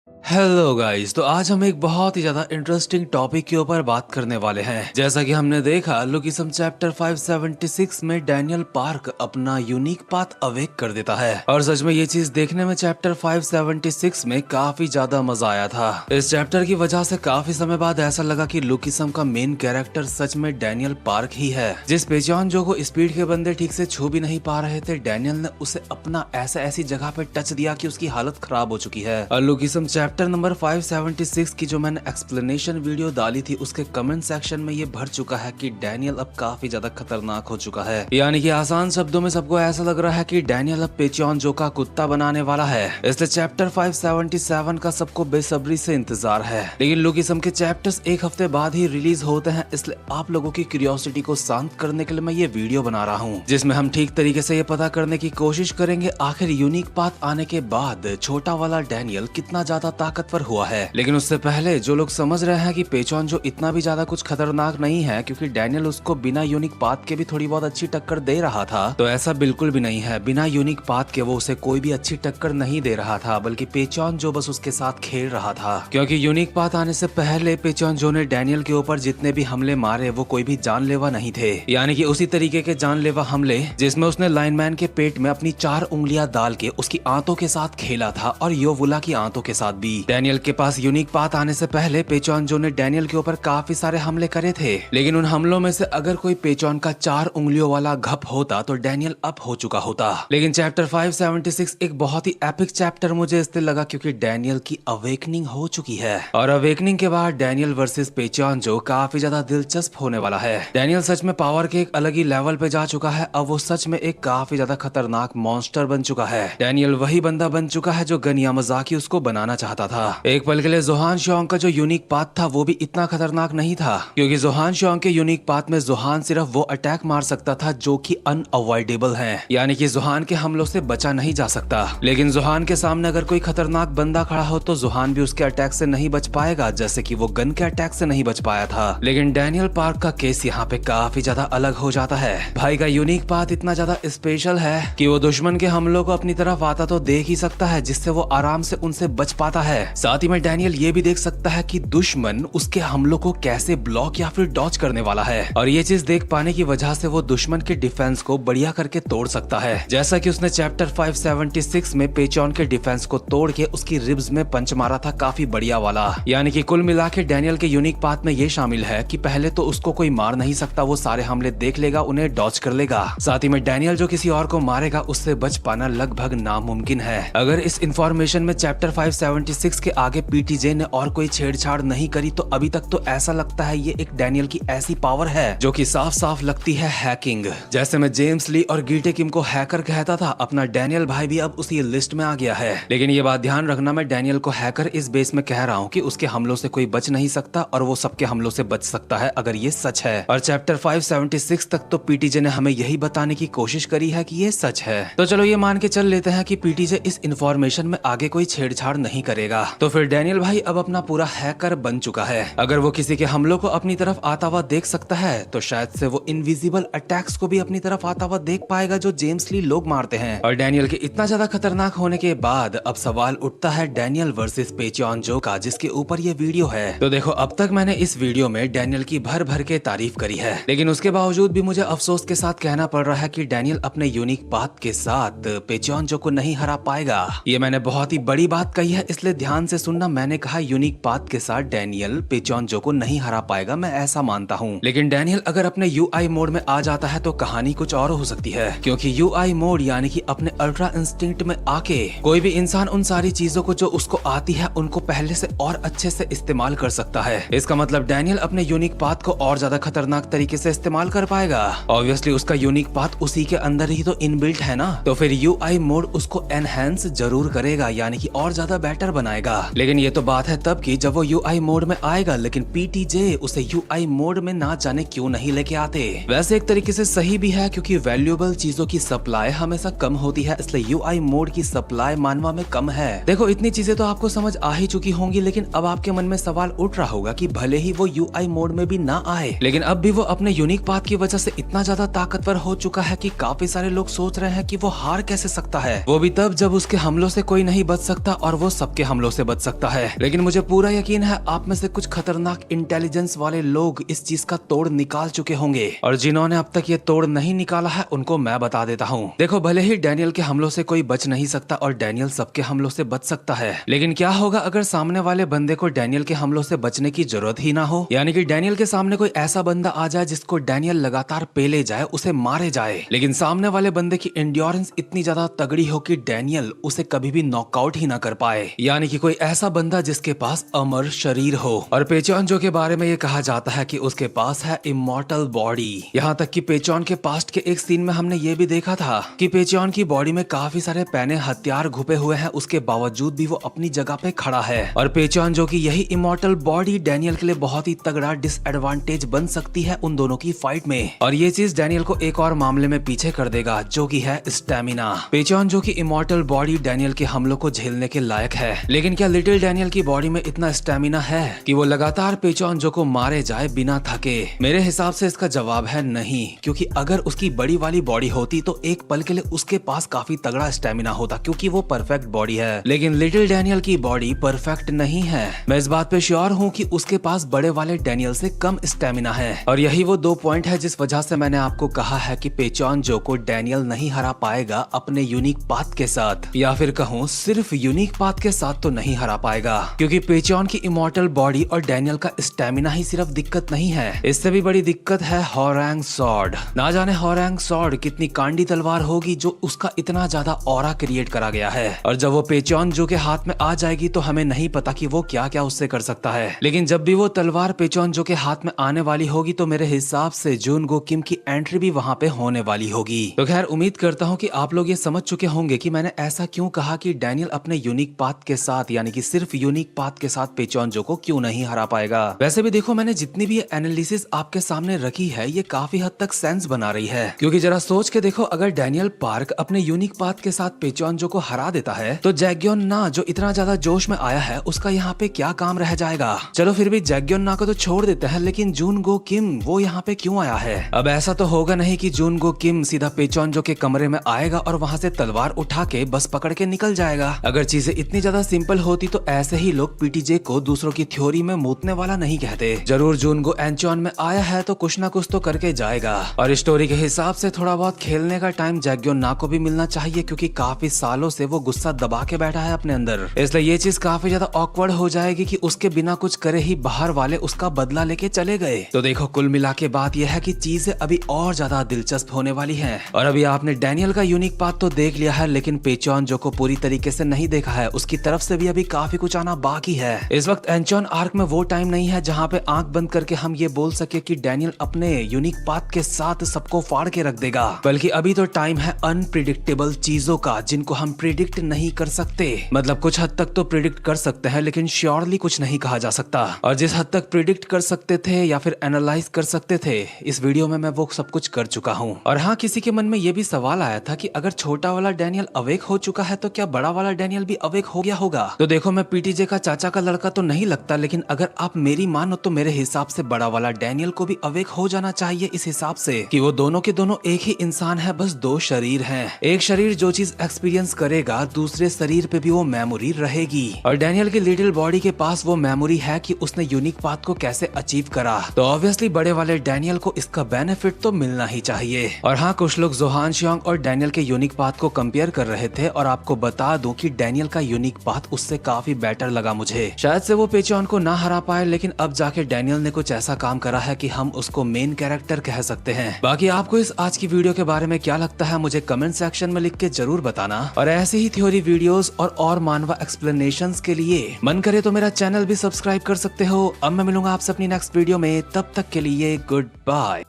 Hello guys, तो आज हम एक बहुत ही ज्यादा इंटरेस्टिंग टॉपिक के ऊपर बात करने वाले हैं। जैसा कि हमने देखा लुकिसम चैप्टर 576 में डैनियल पार्क अपना यूनिक पाथ अवेक कर देता है और सच में ये चीज देखने में चैप्टर 576 में काफी ज्यादा मजा आया था। इस चैप्टर की वजह से काफी समय बाद ऐसा लगा कि लुकिसम का मेन कैरेक्टर सच में डैनियल पार्क ही है। जिस पेचॉन जो को स्पीड के बंदे ठीक से छू भी नहीं पा रहे थे, डैनियल ने उसे अपना ऐसी जगह पे टच दिया कि उसकी हालत खराब हो चुकी है। और लुकिसम चैप्टर नंबर 576 की जो मैंने एक्सप्लेनेशन वीडियो डाली थी उसके कमेंट सेक्शन में ये भर चुका है कि डैनियल अब काफी ज्यादा खतरनाक हो चुका है। यानी कि आसान शब्दों में सबको ऐसा लग रहा है कि डैनियल अब पेचॉन जो का कुत्ता बनाने वाला है। इसलिए चैप्टर 577 का सबको बेसब्री से इंतजार है। लेकिन लुकिसम के चैप्टर्स एक हफ्ते बाद ही रिलीज होते हैं, इसलिए आप लोगों की क्यूरियोसिटी को शांत करने के लिए मैं ये वीडियो बना रहा हूँ, जिसमें हम ठीक तरीके से ये पता करने की कोशिश करेंगे आखिर यूनिक पाथ आने के बाद छोटा वाला डैनियल कितना ज्यादा ताकतवर हुआ है। लेकिन उससे पहले जो लोग समझ रहे हैं कि पेचॉन जो इतना भी ज्यादा कुछ खतरनाक नहीं है क्योंकि डैनियल उसको बिना यूनिक पाथ के भी थोड़ी बहुत अच्छी टक्कर दे रहा था, तो ऐसा बिल्कुल भी नहीं है। बिना यूनिक पाथ के वो उसे कोई भी अच्छी टक्कर नहीं दे रहा था, बल्कि पेचॉन जो बस उसके साथ खेल रहा था। क्योंकि यूनिक पाथ आने से पहले पेचॉन जो ने डैनियल के ऊपर जितने भी हमले मारे वो कोई भी जानलेवा नहीं थे। यानी कि उसी तरीके के जानलेवा हमले जिसमें उसने लाइनमैन के पेट में अपनी 4 उंगलियां डाल के उसकी आंतों के साथ खेला था और योवुला की आंतों के साथ भी। डैनियल के पास यूनिक पाथ आने से पहले पेचॉन जो ने डैनियल के ऊपर काफी सारे हमले करे थे, लेकिन उन हमलों में से अगर कोई पेचॉन का 4 उंगलियों वाला घप होता तो डैनियल अप हो चुका होता। लेकिन चैप्टर 576 एक बहुत ही एपिक चैप्टर मुझे इसलिए लगा क्योंकि डैनियल की अवेकनिंग हो चुकी है और अवेकनिंग के बाद डैनियल वर्सेस पेचॉन जो काफी ज्यादा दिलचस्प होने वाला है। डैनियल सच में पावर के एक अलग ही लेवल पे जा चुका है। अब वो सच में एक काफी ज्यादा खतरनाक मॉन्स्टर बन चुका है। डैनियल वही बंदा बन चुका है जो गन यामाज़ाकी उसको बनाना चाहता था। एक पल के लिए जोहान शोंग का जो यूनिक पाथ था वो भी इतना खतरनाक नहीं था, क्योंकि जोहान शोंग के यूनिक पाथ में जोहान सिर्फ वो अटैक मार सकता था जो कि अनअवॉइडेबल है, यानी कि जोहान के हमलों से बचा नहीं जा सकता। लेकिन जोहान के सामने अगर कोई खतरनाक बंदा खड़ा हो तो जोहान भी उसके अटैक से नहीं बच पाएगा, जैसे कि वो गन के अटैक से नहीं बच पाया था। लेकिन डैनियल पार्क का केस यहाँ पे काफी ज्यादा अलग हो जाता है। भाई का यूनिक पाथ इतना ज्यादा स्पेशल है कि वो दुश्मन के हमलों को अपनी तरफ आता तो देख ही सकता है, जिससे वो आराम से उनसे बच पाता है। साथ ही में डैनियल ये भी देख सकता है कि दुश्मन उसके हमलों को कैसे ब्लॉक या फिर डॉज करने वाला है, और ये चीज देख पाने की वजह से वो दुश्मन के डिफेंस को बढ़िया करके तोड़ सकता है, जैसा कि उसने चैप्टर 576 में पेचॉन के डिफेंस को तोड़ के उसकी रिब्स में पंच मारा था, काफी बढ़िया वाला। यानी कि कुल मिला के डैनियल के यूनिक पाथ में ये शामिल है कि पहले तो उसको कोई मार नहीं सकता, वो सारे हमले देख लेगा, उन्हें डॉज कर लेगा। साथ ही में डैनियल जो किसी और को मारेगा उससे बच पाना लगभग नामुमकिन है। अगर इस इंफॉर्मेशन में चैप्टर 576 के आगे पीटीजे ने और कोई छेड़छाड़ नहीं करी तो अभी तक तो ऐसा लगता है ये एक डैनियल की ऐसी पावर है जो कि साफ साफ लगती है हैकिंग। जैसे मैं जेम्स ली और गीटे किम को हैकर कहता था, अपना डैनियल भाई भी अब उसी लिस्ट में आ गया है। लेकिन ये बात ध्यान रखना, मैं डैनियल को हैकर इस बेस में कह रहा हूँ कि उसके हमलों से कोई बच नहीं सकता और वो सबके हमलों से बच सकता है अगर ये सच है। और चैप्टर 576 तक तो पीटीजे ने हमें यही बताने की कोशिश करी है कि ये सच है। तो चलो ये मान के चल लेते हैं कि पीटीजे इस इंफॉर्मेशन में आगे कोई छेड़छाड़ नहीं करेगा, तो फिर डैनियल भाई अब अपना पूरा हैकर बन चुका है। अगर वो किसी के हमलों को अपनी तरफ आता हुआ देख सकता है तो शायद से वो इनविजिबल अटैक्स को भी अपनी तरफ आता हुआ देख पाएगा जो जेम्स ली लोग मारते हैं। और डैनियल के इतना ज्यादा खतरनाक होने के बाद अब सवाल उठता है डैनियल वर्सेस पेचॉन जो का, जिसके ऊपर ये वीडियो है। तो देखो, अब तक मैंने इस वीडियो में डैनियल की भर भर के तारीफ करी है, लेकिन उसके बावजूद भी मुझे अफसोस के साथ कहना पड़ रहा है कि डैनियल अपने यूनिक पाथ के साथ पेचॉन जो को नहीं हरा पाएगा। ये मैंने बहुत ही बड़ी बात कही है, इसलिए ध्यान से सुनना। मैंने कहा यूनिक पाथ के साथ डैनियल पेचॉन जो को नहीं हरा पाएगा, मैं ऐसा मानता हूँ। लेकिन डैनियल अगर अपने यूआई मोड में आ जाता है तो कहानी कुछ और हो सकती है, क्योंकि यूआई मोड यानी कि अपने अल्ट्रा इंस्टिंक्ट में आके कोई भी इंसान उन सारी चीजों को जो उसको आती है उनको पहले से और अच्छे से इस्तेमाल कर सकता है। इसका मतलब डैनियल अपने यूनिक पाथ को और ज्यादा खतरनाक तरीके से इस्तेमाल कर पाएगा। ऑब्वियसली उसका यूनिक पाथ उसी के अंदर ही तो इनबिल्ट है ना, तो फिर यूआई मोड उसको एनहेंस जरूर करेगा, यानी कि और ज्यादा बेटर बनाएगा। लेकिन ये तो बात है तब की जब वो यूआई मोड में आएगा, लेकिन पीटीजे उसे यूआई मोड में ना जाने क्यों नहीं लेके आते। वैसे एक तरीके से सही भी है, क्योंकि वैल्यूएबल चीजों की सप्लाई हमेशा कम होती है, इसलिए यूआई मोड की सप्लाई मानवा में कम है। देखो, इतनी चीजें तो आपको समझ आ ही चुकी होंगी, लेकिन अब आपके मन में सवाल उठ रहा होगा कि भले ही वो यूआई मोड में भी ना आए, लेकिन अब भी वो अपने यूनिक पाथ की वजह से इतना ज्यादा ताकतवर हो चुका है कि काफी सारे लोग सोच रहे हैं कि वो हार कैसे सकता है, वो भी तब जब उसके हमलों से कोई नहीं बच सकता और वो सबके सबके हमलों से बच सकता है। लेकिन मुझे पूरा यकीन है आप में से कुछ खतरनाक इंटेलिजेंस वाले लोग इस चीज का तोड़ निकाल चुके होंगे, और जिन्होंने अब तक ये तोड़ नहीं निकाला है उनको मैं बता देता हूँ। देखो, भले ही डैनियल के हमलों से कोई बच नहीं सकता और डैनियल सबके हमलों से बच सकता है, लेकिन क्या होगा अगर सामने वाले बंदे को डैनियल के हमलों से बचने की जरूरत ही ना हो? यानी कि डैनियल के सामने कोई ऐसा बंदा आ जाए जिसको डैनियल लगातार पेले जाए, उसे मारे जाए, लेकिन सामने वाले बंदे की एंड्योरेंस इतनी ज्यादा तगड़ी हो कि डैनियल उसे कभी भी नॉकआउट ही ना कर पाए। यानी कि कोई ऐसा बंदा जिसके पास अमर शरीर हो। और पेचोंजो के बारे में ये कहा जाता है कि उसके पास है इमॉर्टल बॉडी। यहाँ तक कि पेचोन के पास्ट के एक सीन में हमने ये भी देखा था कि पेचोन की बॉडी में काफी सारे पैने हथियार घुपे हुए हैं, उसके बावजूद भी वो अपनी जगह पे खड़ा है। और पेचोन जो कि यही इमॉर्टल बॉडी डैनियल के लिए बहुत ही तगड़ा डिसएडवांटेज बन सकती है उन दोनों की फाइट में। और ये चीज डैनियल को एक और मामले में पीछे कर देगा, जो कि है स्टेमिना। पेचोन जो कि इमॉर्टल बॉडी डैनियल के हमलों को झेलने के लायक है, लेकिन क्या लिटिल डैनियल की बॉडी में इतना स्टेमिना है कि वो लगातार पेचोन जो को मारे जाए बिना थके? मेरे हिसाब से इसका जवाब है नहीं, क्योंकि अगर उसकी बड़ी वाली बॉडी होती तो एक पल के लिए उसके पास काफी तगड़ा स्टेमिना होता, क्योंकि वो परफेक्ट बॉडी है। लेकिन लिटिल डैनियल की बॉडी परफेक्ट नहीं है। मैं इस बात पे श्योर हूँ कि उसके पास बड़े वाले डैनियल से कम स्टेमिना है, और यही वो दो पॉइंट है जिस वजह से मैंने आपको कहा है कि पेचोन जो को डैनियल नहीं हरा पाएगा अपने यूनिक पाथ के साथ, या फिर कहूँ सिर्फ यूनिक पाथ के साथ तो नहीं हरा पाएगा, क्योंकि पेचोन की इमॉर्टल बॉडी और डैनियल का स्टेमिना ही सिर्फ दिक्कत नहीं है, इससे भी बड़ी दिक्कत है होरांग सॉर्ड। ना जाने होरांग सॉर्ड कितनी कांडी तलवार होगी जो उसका इतना ज्यादा ऑरा क्रिएट करा गया है, और जब वो पेचोन जो के हाथ में आ जाएगी तो हमें नहीं पता कि वो क्या क्या उससे कर सकता है। लेकिन जब भी वो तलवार पेचोन जो के हाथ में आने वाली होगी तो मेरे हिसाब से जुनगो किम की एंट्री भी वहां पे होने वाली होगी। तो खैर, उम्मीद करता हूँ कि आप लोग ये समझ चुके होंगे कि मैंने ऐसा क्यों कहा कि डैनियल अपने यूनिक पाथ के साथ, यानी कि सिर्फ यूनिक पाथ के साथ पेचोन जो को क्यों नहीं हरा पाएगा। वैसे भी देखो, मैंने जितनी भी एनालिसिस आपके सामने रखी है ये काफी हद तक सेंस बना रही है, क्योंकि जरा सोच के देखो, अगर डैनियल पार्क अपने यूनिक पाथ के साथ पेचोन जो को हरा देता है तो जैग्योन ना जो इतना ज्यादा जोश में आया है उसका यहाँ पे क्या काम रह जाएगा। चलो फिर भी जैग्योन ना को तो छोड़ देते हैं, लेकिन जुनगो किम वो यहाँ पे क्यों आया है? अब ऐसा तो होगा नहीं कि जुनगो किम सीधा पेचोन जो के कमरे में आएगा और वहाँ से तलवार उठा के बस पकड़ के निकल जाएगा। अगर चीजें इतनी ज्यादा सिंपल होती तो ऐसे ही लोग पीटीजे को दूसरों की थ्योरी में मूतने वाला नहीं कहते। जरूर जुनगो एंचोन में आया है तो कुछ ना कुछ तो करके जाएगा, और स्टोरी के हिसाब से थोड़ा बहुत खेलने का टाइम जैग्योन ना को भी मिलना चाहिए, क्योंकि काफी सालों से वो गुस्सा दबा के बैठा है अपने अंदर। इसलिए ये चीज काफी ज्यादा ऑकवर्ड हो जाएगी कि उसके बिना कुछ करे ही बाहर वाले उसका बदला लेके चले गए। तो देखो, कुल मिला के बात यह है कि चीजें अभी और ज्यादा दिलचस्प होने वाली हैं। और अभी आपने डैनियल का यूनिक पाथ तो देख लिया है, लेकिन पेचोन जो को पूरी तरीके से नहीं देखा है, उसकी तरफ से भी अभी काफी कुछ आना बाकी है। इस वक्त एंचोन आर्क में वो टाइम नहीं है जहाँ पे आंख बंद करके हम ये बोल सके कि डैनियल अपने यूनिक पाथ के साथ सबको फाड़ के रख देगा, बल्कि अभी तो टाइम है अनप्रिडिक्टेबल चीजों का, जिनको हम प्रिडिक्ट नहीं कर सकते। मतलब कुछ हद तक तो प्रिडिक्ट कर सकते हैं, लेकिन श्योरली कुछ नहीं कहा जा सकता। और जिस हद तक प्रिडिक्ट कर सकते थे या फिर एनालाइज कर सकते थे, इस वीडियो में मैं वो सब कुछ कर चुका हूँ। और हाँ, किसी के मन में ये भी सवाल आया था कि अगर छोटा वाला डैनियल अवेक हो चुका है तो क्या बड़ा वाला डैनियल भी अवेक हो गया होगा? तो देखो, मैं पीटीजे का चाचा का लड़का तो नहीं लगता, लेकिन अगर आप मेरी मानो तो मेरे हिसाब से बड़ा वाला डैनियल को भी अवेक हो जाना चाहिए, इस हिसाब से कि वो दोनों के दोनों एक ही इंसान है, बस दो शरीर हैं। एक शरीर जो चीज एक्सपीरियंस करेगा, दूसरे शरीर पे भी वो मेमोरी रहेगी। और डैनियल की लिटिल बॉडी के पास वो मेमोरी है कि उसने यूनिक पाथ को कैसे अचीव करा, तो ऑब्वियसली बड़े वाले डैनियल को इसका बेनिफिट तो मिलना ही चाहिए। और हाँ, कुछ लोग जोहान शियोंग और डैनियल के यूनिक पाथ को कंपेयर कर रहे थे, और आपको बता दूं कि डैनियल का यूनिक पाथ उससे काफी बेटर लगा मुझे। शायद से वो पेचोन को ना हरा पाए, लेकिन अब जाके डैनियल ने कुछ ऐसा काम करा है कि हम उसको मेन कैरेक्टर कह सकते हैं। बाकी आपको इस आज की वीडियो के बारे में क्या लगता है मुझे कमेंट सेक्शन में लिख के जरूर बताना, और ऐसे ही थ्योरी वीडियोस और मानवा एक्सप्लेनेशंस के लिए मन करे तो मेरा चैनल भी सब्सक्राइब कर सकते हो। अब मैं मिलूंगा आपसे अपनी नेक्स्ट वीडियो में, तब तक के लिए गुड बाय।